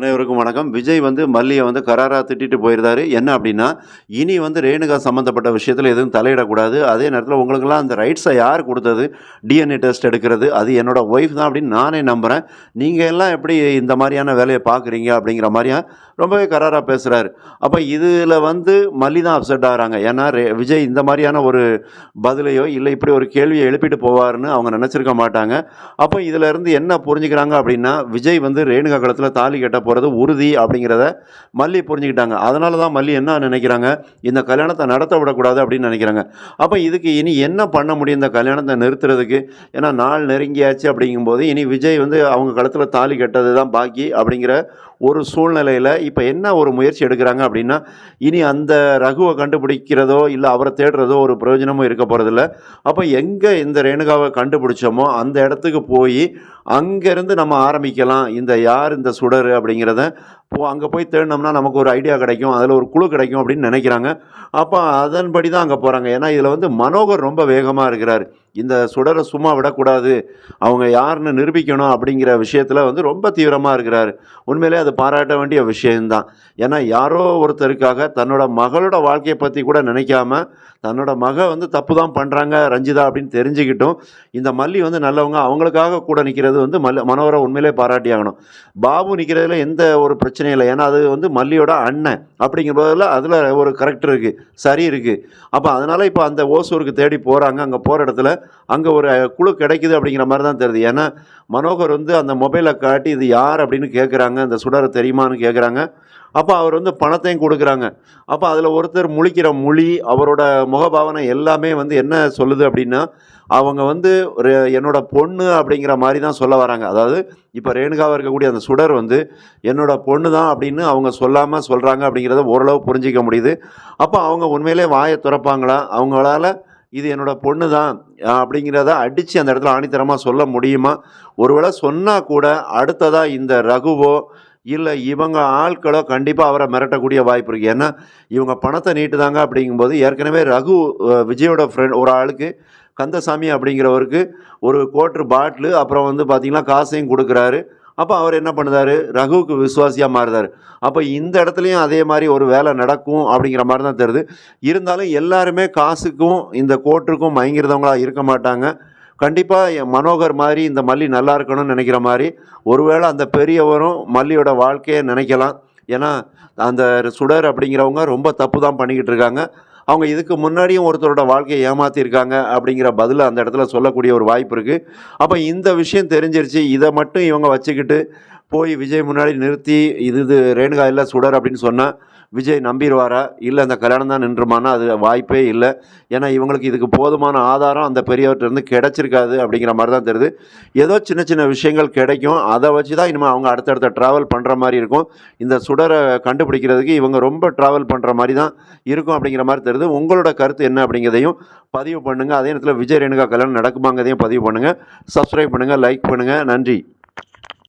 அனைவருக்கும் வணக்கம். விஜய் மல்லிய கராரா திட்டிட்டு போயிருந்தாரு. என்ன அப்டின்னா, இனி ரேணுகா சம்மந்தப்பட்ட விஷயத்துல எதுவும் தலையிடக்கூடாது. அதே நேரத்துல உங்களுக்கெல்லாம் அந்த ரைட்ஸ யார் குடுத்தது? டிஎன்ஏ டெஸ்ட் எடுக்கிறது. அது என்னோட ஒய்ஃப் தான் அப்டின்னு நானே நம்புறேன். நீங்க எல்லாம் எப்படி இந்த மாரியான வேலைய பார்க்குறீங்க? அப்டிங்கிற மாரியா ரொம்பவே கராரா பேசுறாரு. அப்ப இதுல மல்லி தான் அப்செட் ஆகுறாங்க. ஏன்னா விஜய் இந்த மாரியான ஒரு பதிலையோ, இல்ல இப்படி ஒரு கேள்விய எழுப்பிட்டு போவாருன்னு அவங்க நெனச்சிருக்க மாட்டாங்க. அப்ப இதுலருந்து என்ன புரிஞ்சுக்கிறாங்க அப்டின்னா, விஜய் ரேணுகா கழுத்துல தாலி கட்ட போறது உறுதி அப்படிங்கிறத மல்லி புரிஞ்சுக்கிட்டாங்க. அதனால தான் மல்லி என்ன நினைக்கிறாங்க, இந்த கல்யாணத்தை நடத்த விடக்கூடாது அப்படின்னு நினைக்கிறாங்க. அப்போ இதுக்கு இனி என்ன பண்ண முடியும் இந்த கல்யாணத்தை நிறுத்துறதுக்கு? ஏன்னா நாள் நெருங்கியாச்சு அப்படிங்கும்போது இனி விஜய் அவங்க கழுத்தில் தாலி கட்டது தான் பாக்கி அப்படிங்கிற ஒரு சூழ்நிலையில் இப்போ என்ன ஒரு முயற்சி எடுக்கிறாங்க அப்படின்னா, இனி அந்த ரகுவை கண்டுபிடிக்கிறதோ இல்லை அவரை தேடுறதோ ஒரு பிரயோஜனமும் இருக்க போகிறதில்ல. அப்போ எங்கே இந்த ரேணுகாவை கண்டுபிடிச்சோமோ அந்த இடத்துக்கு போய் அங்கேருந்து நம்ம ஆரம்பிக்கலாம். யார் இந்த சுடர் அப்படிங்கிறத அங்கே போய் தேடினோம்னா நமக்கு ஒரு ஐடியா கிடைக்கும், அதில் ஒரு குழு கிடைக்கும் அப்படின்னு நினைக்கிறாங்க. அப்போ அதன்படி தான் அங்கே போகிறாங்க. ஏன்னா இதில் மனோகர் ரொம்ப வேகமாக இருக்கிறார். இந்த சுடரை சும்மா விடக்கூடாது, அவங்க யாருன்னு நிரூபிக்கணும் அப்படிங்கிற விஷயத்தில் ரொம்ப தீவிரமாக இருக்கிறார். உண்மையிலே அது பாராட்ட வேண்டிய விஷயம்தான். ஏன்னா யாரோ ஒருத்தருக்காக தன்னோட மகளோட வாழ்க்கையை பற்றி கூட நினைக்காம தன்னோட மக தப்பு தான் பண்ணுறாங்க ரஞ்சிதா அப்படின்னு தெரிஞ்சுக்கிட்டும் இந்த மல்லி நல்லவங்க, அவங்களுக்காக கூட நிற்கிறது மனோகரை உண்மையிலே பாராட்டி ஆகணும். பாபு நிற்கிறதுல எந்த ஒரு பிரச்சனையும் இல்லை. ஏன்னா அது மல்லியோட அண்ணன் அப்படிங்கிறதுல அதில் ஒரு கரெக்ட் இருக்குது, சரி இருக்குது. அப்போ அதனால் இப்போ அந்த ஓசூருக்கு தேடி போகிறாங்க. அங்கே போகிற இடத்துல அங்கே ஒரு குழு கிடைக்குது அப்படிங்கிற மாதிரி தான் தெரியுது. ஏன்னா மனோகர் அந்த மொபைலை காட்டி இது யார் அப்படின்னு கேட்குறாங்க, இந்த சுடரை தெரியுமான்னு கேட்குறாங்க. அப்போ அவர் பணத்தையும் கொடுக்குறாங்க. அப்போ அதில் ஒருத்தர் முழிக்கிற மொழி, அவரோட முகபாவனை எல்லாமே என்ன சொல்லுது அப்படின்னா, அவங்க ஒரு என்னோட பொண்ணு அப்படிங்கிற மாதிரி தான் சொல்ல வராங்க. அதாவது இப்போ ரேணுகாவாக இருக்கக்கூடிய அந்த சுடர் என்னோட பொண்ணு தான் அப்படின்னு அவங்க சொல்லாமல் சொல்கிறாங்க அப்படிங்கிறத ஓரளவு புரிஞ்சிக்க முடியுது. அப்போ அவங்க உண்மையிலே வாயை திறப்பாங்களா? அவங்களால இது என்னோட பொண்ணு தான் அப்படிங்கிறத அடித்து அந்த இடத்துல ஆணித்தரமாக சொல்ல முடியுமா? ஒருவேளை சொன்னால் கூட அடுத்ததாக இந்த ரகுவோ இல்லை இவங்க ஆட்களோ கண்டிப்பாக அவரை மிரட்டக்கூடிய வாய்ப்பு இருக்குது. ஏன்னா இவங்க பணத்தை நீட்டுதாங்க அப்படிங்கும்போது ஏற்கனவே ரகு விஜயோட ஃப்ரெண்ட் ஒரு ஆளுக்கு கந்தசாமி அப்படிங்கிறவருக்கு ஒரு கோட்ரு பாட்டிலு அப்புறம் பார்த்திங்கன்னா காசையும் கொடுக்குறாரு. அப்போ அவர் என்ன பண்ணுறாரு, ரகுவுக்கு விசுவாசியாக மாறுதார். அப்போ இந்த இடத்துலையும் அதே மாதிரி ஒரு வேலை நடக்கும் அப்படிங்கிற மாதிரி தான் தெரியுது. இருந்தாலும் எல்லாருமே காசுக்கும் இந்த கோட்டுக்கும் மயங்கிறவங்களாக இருக்க மாட்டாங்க. கண்டிப்பாக மனோகர் மாதிரி இந்த மல்லி நல்லா இருக்கணும்னு நினைக்கிற மாதிரி ஒருவேளை அந்த பெரியவரும் மல்லியோட வாழ்க்கையை நினைக்கலாம். ஏன்னா அந்த சுடர் அப்படிங்கிறவங்க ரொம்ப தப்பு தான் பண்ணிக்கிட்டு இருக்காங்க. அவங்க இதுக்கு முன்னாடியும் ஒருத்தரோட வாழ்க்கையை ஏமாற்றிருக்காங்க அப்படிங்கிற பதிலை அந்த இடத்துல சொல்லக்கூடிய ஒரு வாய்ப்பு இருக்குது. அப்போ இந்த விஷயம் தெரிஞ்சிருச்சு. இதை மட்டும் இவங்க வச்சுக்கிட்டு போய் விஜய் முன்னாடி நிறுத்தி இது ரேணுகா இல்லை சுடர் அப்படின்னு சொன்னால் விஜய் நம்பிடுவாரா? இல்லை அந்த கல்யாணம் தான் நின்றுமானா? அது வாய்ப்பே இல்லை. ஏன்னா இவங்களுக்கு இதுக்கு போதுமான ஆதாரம் அந்த பெரியவர்கிட்டருந்து கிடச்சிருக்காது அப்படிங்கிற மாதிரி தான் தெரியுது. ஏதோ சின்ன சின்ன விஷயங்கள் கிடைக்கும், அதை வச்சு தான் இனிமேல் அவங்க அடுத்தடுத்த ட்ராவல் பண்ணுற மாதிரி இருக்கும். இந்த சுடரை கண்டுபிடிக்கிறதுக்கு இவங்க ரொம்ப ட்ராவல் பண்ணுற மாதிரி தான் இருக்கும் அப்படிங்கிற மாதிரி தெரியுது. உங்களோட கருத்து என்ன அப்படிங்கிறதையும் பதிவு பண்ணுங்கள். அதே நேரத்தில் விஜய் ரேணுகா கல்யாணம் நடக்குமாங்கிறதையும் பதிவு பண்ணுங்கள். சப்ஸ்கிரைப் பண்ணுங்கள், லைக் பண்ணுங்கள். நன்றி.